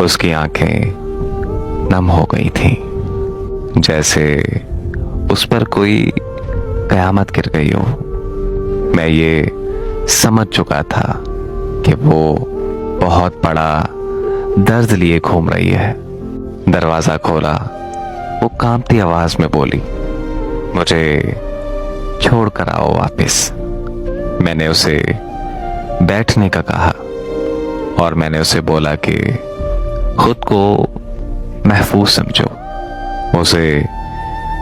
उसकी आंखें नम हो गई थीं, जैसे उस पर कोई कयामत गिर गई हो। मैं ये समझ चुका था कि वो बहुत बड़ा दर्द लिए घूम रही है। दरवाजा खोला, वो कांपती आवाज में बोली, मुझे छोड़ कर आओ वापस। मैंने उसे बैठने का कहा और मैंने उसे बोला कि खुद को महफूज समझो। उसे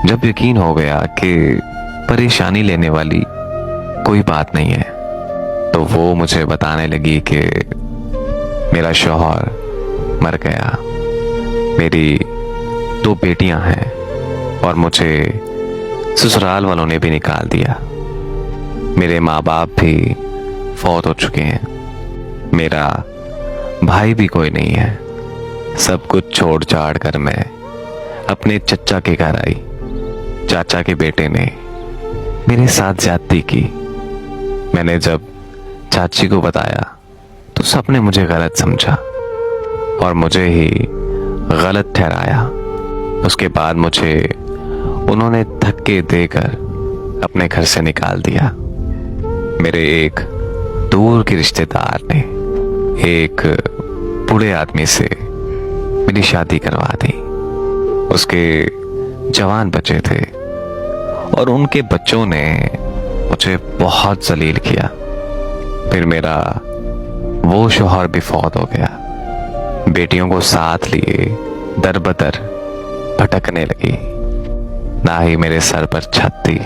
जब यकीन हो गया कि परेशानी लेने वाली कोई बात नहीं है, तो वो मुझे बताने लगी कि मेरा शौहर मर गया, मेरी 2 बेटियां हैं और मुझे ससुराल वालों ने भी निकाल दिया। मेरे माँ बाप भी फौत हो चुके हैं, मेरा भाई भी कोई नहीं है। सब कुछ छोड़ छाड़ कर मैं अपने चचा के घर आई। चाचा के बेटे ने मेरे साथ ज्यादती की। मैंने जब चाची को बताया तो सबने मुझे गलत समझा और मुझे ही गलत ठहराया। उसके बाद मुझे उन्होंने धक्के देकर अपने घर से निकाल दिया। मेरे एक दूर के रिश्तेदार ने एक बूढ़े आदमी से मेरी शादी करवा दी। उसके जवान बच्चे थे और उनके बच्चों ने मुझे बहुत जलील किया। फिर मेरा वो शौहर भी फौत हो गया। बेटियों को साथ लिए दर बदर भटकने लगी। ना ही मेरे सर पर छत थी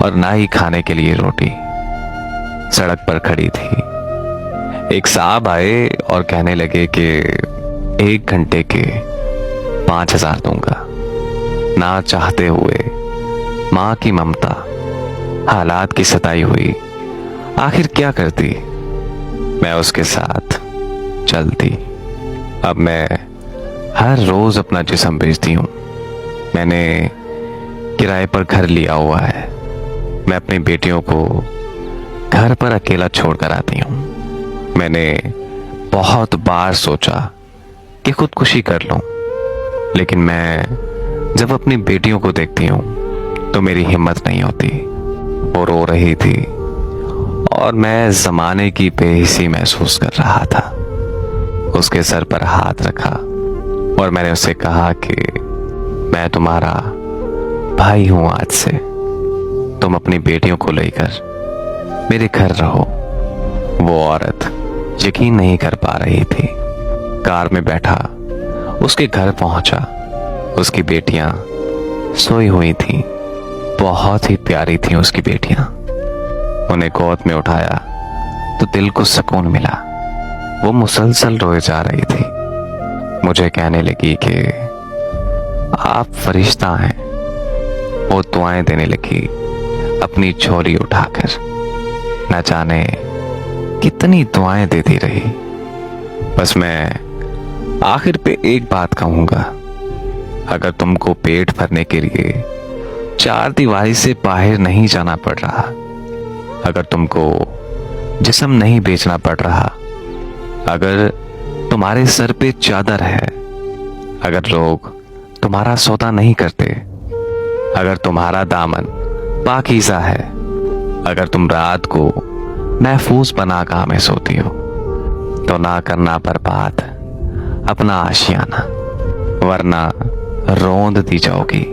और ना ही खाने के लिए रोटी। सड़क पर खड़ी थी। एक साहब आए और कहने लगे कि 1 घंटे के 5,000 दूंगा। ना चाहते हुए माँ की ममता, हालात की सताई हुई, आखिर क्या करती। मैं उसके साथ चलती। अब मैं हर रोज अपना जिस्म बेचती हूँ। मैंने किराए पर घर लिया हुआ है। मैं अपनी बेटियों को घर पर अकेला छोड़कर आती हूँ। मैंने बहुत बार सोचा कि खुदकुशी कर लूं, लेकिन मैं जब अपनी बेटियों को देखती हूँ तो मेरी हिम्मत नहीं होती। वो रो रही थी और मैं जमाने की बेहिसी महसूस कर रहा था। उसके सर पर हाथ रखा और मैंने उससे कहा कि मैं तुम्हारा भाई हूं। आज से तुम अपनी बेटियों को लेकर मेरे घर रहो। वो औरत यकीन नहीं कर पा रही थी। कार में बैठा उसके घर पहुंचा। उसकी बेटियां सोई हुई थीं। बहुत ही प्यारी थीं उसकी बेटियां। उन्हें गोद में उठाया तो दिल को सुकून मिला। वो मुसलसल रोए जा रही थी। मुझे कहने लगी कि आप फरिश्ता हैं। वो दुआएं देने लगी अपनी झोली उठाकर। न जाने कितनी दुआएं देती रही। बस मैं आखिर पे एक बात कहूंगा, अगर तुमको पेट भरने के लिए 4 दीवारी से बाहर नहीं जाना पड़ रहा, अगर तुमको जिस्म नहीं बेचना पड़ रहा, अगर तुम्हारे सर पे चादर है, अगर लोग तुम्हारा सौदा नहीं करते, अगर तुम्हारा दामन पाकीज़ा है, अगर तुम रात को महफूज पनाहगाह में सोती हो, तो ना करना बर्बाद अपना आशियाना, वरना रोंद दी जाओगी,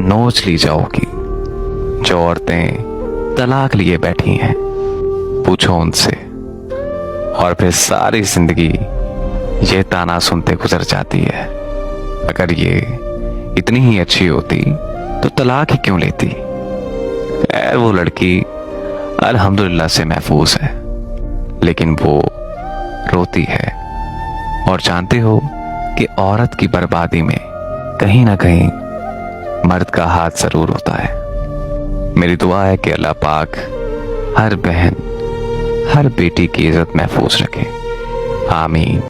नोच ली जाओगी। जो औरतें तलाक लिए बैठी हैं, पूछो उनसे। और फिर सारी जिंदगी ये ताना सुनते गुजर जाती है, अगर ये इतनी ही अच्छी होती तो तलाक ही क्यों लेती। खैर, वो लड़की अल्हम्दुलिल्लाह से महफूज है, लेकिन वो रोती है। और जानते हो कि औरत की बर्बादी में कहीं ना कहीं मर्द का हाथ जरूर होता है। मेरी दुआ है कि अल्लाह पाक हर बहन, हर बेटी की इज्जत महफूज रखे। आमीन।